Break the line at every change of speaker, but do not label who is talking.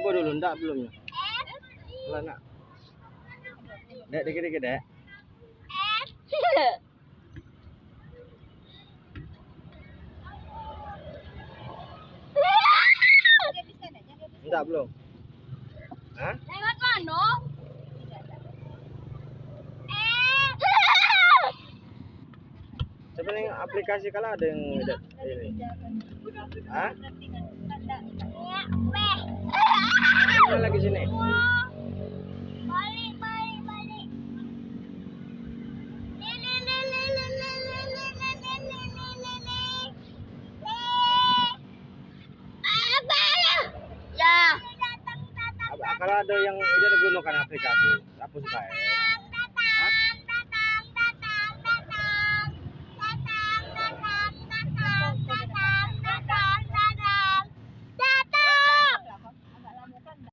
Coba dulu, enggak belumnya. Pelan nak. Dek, dikit-dikit dek. Enggak belum. Hah?
Lewat mana?
Sebenarnya aplikasi kalau ada yang ini. Hah? Mana lagi sini?
Balik. Ya.
Kalau ada yang tidak gunakan aplikasi, hapus baik.